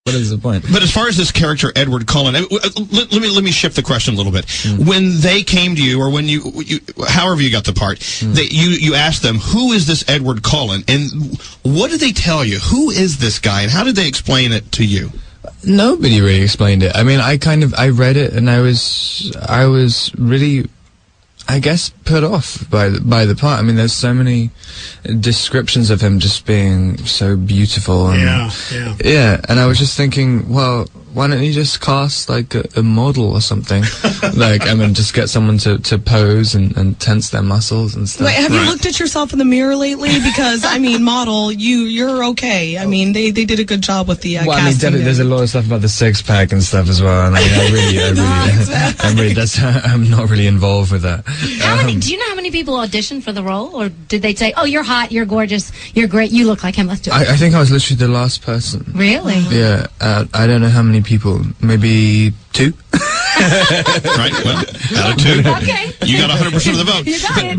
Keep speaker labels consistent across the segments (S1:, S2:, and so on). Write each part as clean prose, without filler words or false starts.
S1: What is the point?
S2: But as far as this character, Edward Cullen, let me shift the question a little bit. When they came to you, or when you however you got the part, you asked them, who is this Edward Cullen? And what did they tell you? Who is this guy? And how did they explain it to you?
S1: Nobody really explained it. I mean, I read it and I was really, I guess, put off by the part. I mean, there's so many descriptions of him just being so beautiful. And, yeah. And I was just thinking, well, why don't you just cast like a model or something? Like, I mean, just get someone to pose and tense their muscles and stuff.
S3: Wait, have you looked at yourself in the mirror lately? Because, I mean, model, you're okay. I mean, they did a good job with the casting.
S1: Well, I mean, there's a lot of stuff about the six-pack and stuff as well. And I mean, I'm not really involved with that.
S4: Do you know how many people auditioned for the role? Or did they say, oh, you're hot, you're gorgeous, you're great, you look like him, let's do it?
S1: I think I was literally the last person.
S4: Really?
S1: Yeah. I don't know how many people. Maybe 2?
S2: Right, well, out of 2.
S4: Okay.
S2: You got 100% of the vote.
S4: You got it.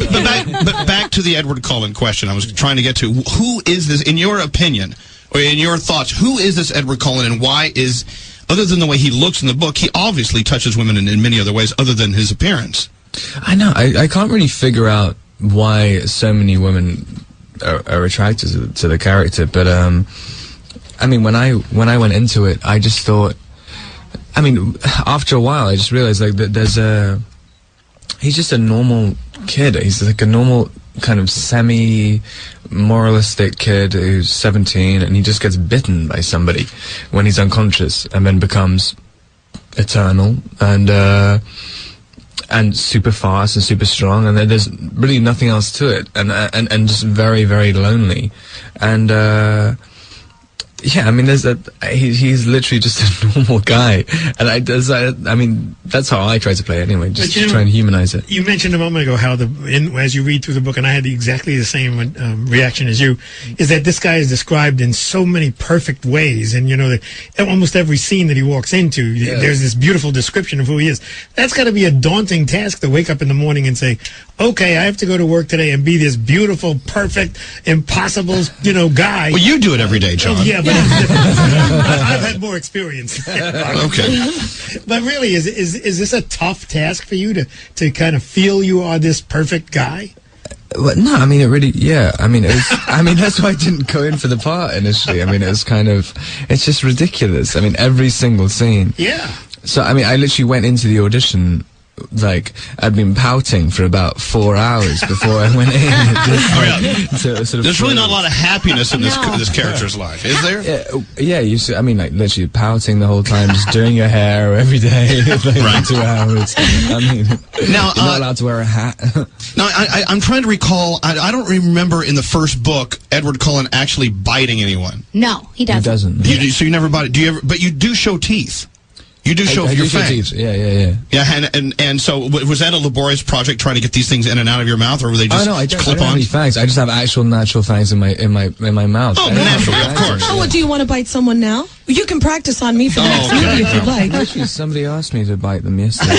S2: But back to the Edward Cullen question I was trying to get to. Who is this, in your opinion, or in your thoughts, who is this Edward Cullen, and why is, other than the way he looks in the book, he obviously touches women in many other ways other than his appearance?
S1: I know. I can't really figure out why so many women are attracted to the character, but I mean, when I went into it, I just thought, I mean, after a while, I just realized, like, that he's just a normal kid. He's like a normal kind of semi-moralistic kid who's 17, and he just gets bitten by somebody when he's unconscious, and then becomes eternal, and super fast and super strong, and there's really nothing else to it, and just very, very lonely, and yeah, I mean, he's literally just a normal guy, and I mean, that's how I try to play it anyway, just to try and humanize it.
S5: You mentioned a moment ago how as you read through the book, and I had exactly the same reaction as you, is that this guy is described in so many perfect ways, and you know, almost every scene that he walks into, there's this beautiful description of who he is. That's got to be a daunting task, to wake up in the morning and say, okay, I have to go to work today and be this beautiful, perfect, impossible, guy.
S2: Well, you do it every day, John.
S5: Yeah, but I've had more experience.
S2: Okay.
S5: But really, is this a tough task for you to kind of feel you are this perfect guy?
S1: Well, no, I mean, it really, yeah. I mean, it was, I mean, that's why I didn't go in for the part initially. I mean, it was kind of, it's just ridiculous. I mean, every single scene.
S5: Yeah.
S1: So, I mean, I literally went into the audition, like, I'd been pouting for about 4 hours before I went in.
S2: There's really not a lot of happiness in this character's life, is there?
S1: Yeah, you see, I mean, like, literally pouting the whole time, just doing your hair every day, like 2 hours. I mean,
S2: now,
S1: you're not allowed to wear a hat.
S2: Now, I'm trying to recall, I don't remember in the first book, Edward Cullen actually biting anyone.
S4: No, he doesn't.
S1: He doesn't.
S2: So you never bite it. But you do show teeth. You do show your fangs.
S1: Yeah.
S2: Yeah, and so was that a laborious project, trying to get these things in and out of your mouth, or were they just clip-ons?
S1: I don't have any fangs. I just have actual natural fangs in my mouth.
S2: Oh, naturally, of course.
S3: Oh, well, do you want to bite someone now? You can practice on me for the next movie if you'd like.
S1: Actually, somebody asked me to bite them yesterday.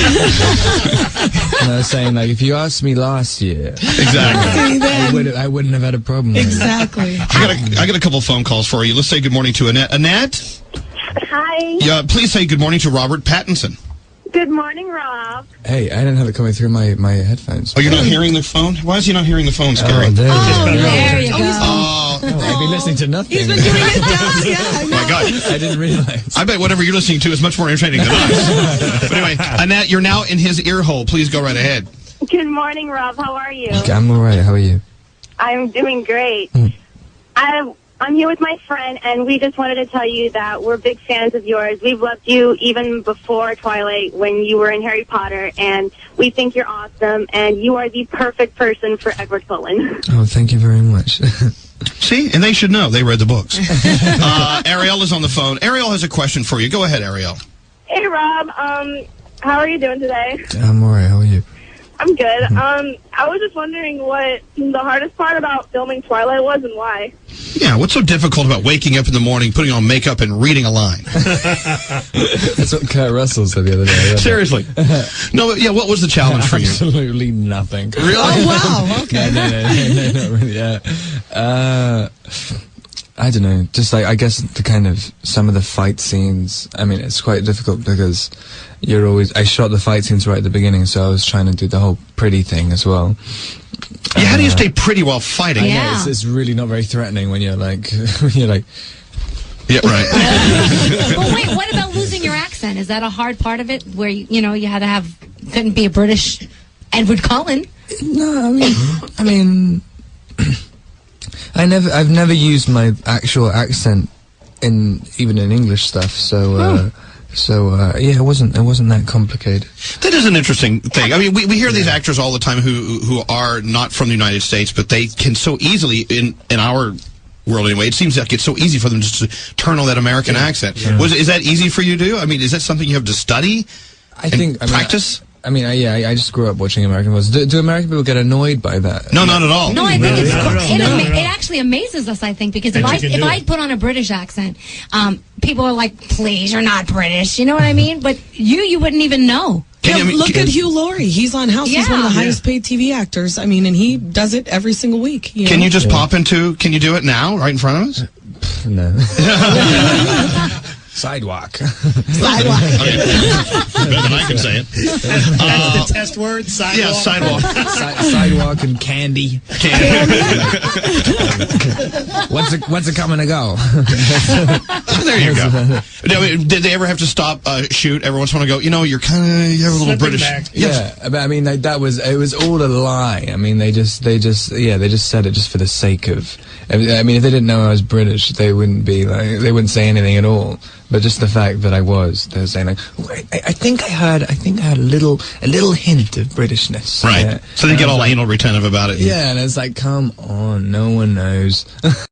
S1: And I was saying, like, if you asked me last year,
S2: exactly,
S1: I wouldn't have had a problem with
S3: exactly.
S2: I got a couple phone calls for you. Let's say good morning to Annette. Annette?
S6: Hi.
S2: Yeah, please say good morning to Robert Pattinson.
S6: Good morning, Rob.
S1: Hey, I didn't have it coming through my headphones.
S2: Oh, you're not hearing the phone? Why is he not hearing the phone, Scary?
S4: Oh, there you go.
S1: I've been listening to nothing.
S3: He's been doing his job, yeah.
S2: Oh, my God.
S1: I didn't realize.
S2: I bet whatever you're listening to is much more entertaining than us. But anyway, Annette, you're now in his ear hole. Please go right ahead.
S6: Good morning, Rob. How are you?
S1: Okay, I'm all right. How are you?
S6: I'm doing great. I'm here with my friend, and we just wanted to tell you that we're big fans of yours. We've loved you even before Twilight, when you were in Harry Potter, and we think you're awesome, and you are the perfect person for Edward Cullen.
S1: Oh, thank you very much.
S2: See? And they should know. They read the books. Ariel is on the phone. Ariel has a question for you. Go ahead, Ariel.
S6: Hey, Rob. How are you doing today?
S1: I'm all right. How are you?
S6: I'm good. I was just wondering what the hardest part about filming Twilight was and why.
S2: Yeah, what's so difficult about waking up in the morning, putting on makeup, and reading a line?
S1: That's what Kurt Russell said the other day.
S2: Seriously. No, yeah, what was the challenge for you?
S1: Absolutely nothing.
S2: Really?
S3: Oh, wow. Okay.
S1: No, not really, yeah. I don't know, just like, I guess the kind of, some of the fight scenes, I mean, it's quite difficult because I shot the fight scenes right at the beginning, so I was trying to do the whole pretty thing as well.
S2: Yeah, how do you stay pretty while fighting?
S4: Yeah.
S1: It's really not very threatening when you're like,
S2: Yeah, right.
S4: But wait, what about losing your accent? Is that a hard part of it, where you had to couldn't be a British Edward Cullen?
S1: No, I mean, I've never used my actual accent even in English stuff, so yeah, it wasn't that complicated.
S2: That is an interesting thing. I mean, we hear these actors all the time who are not from the United States, but they can so easily, in our world anyway, it seems like it's so easy for them just to turn on that American accent. Yeah. Is that easy for you to do? I mean, is that something you have to study? Practice?
S1: I just grew up watching American films. Do American people get annoyed by that?
S2: No, not at all.
S4: No, I think it actually amazes us, I think, because if I put on a British accent, people are like, please, you're not British. You know what I mean? But you wouldn't even know.
S3: Look at Hugh Laurie. He's on House. He's one of the highest paid TV actors. I mean, and he does it every single week.
S2: Can you just pop into, can you do it now, right in front of us?
S1: No. Sidewalk.
S2: Sidewalk. Okay. Better than I can say it.
S5: That's the test word, sidewalk?
S2: Yeah, sidewalk.
S1: Sidewalk and candy. What's it coming to go?
S2: There you go. Now, did they ever have to stop shoot every once in a while and go, you have a little British.
S1: Yeah, but I mean, it was all a lie. I mean, they just said it just for the sake of. I mean, if they didn't know I was British, they wouldn't say anything at all. But just the fact that I was, they're saying like, oh, I think I heard a little hint of Britishness.
S2: Right. So they get all anal retentive about it.
S1: Yeah, and it's like, come on, no one knows.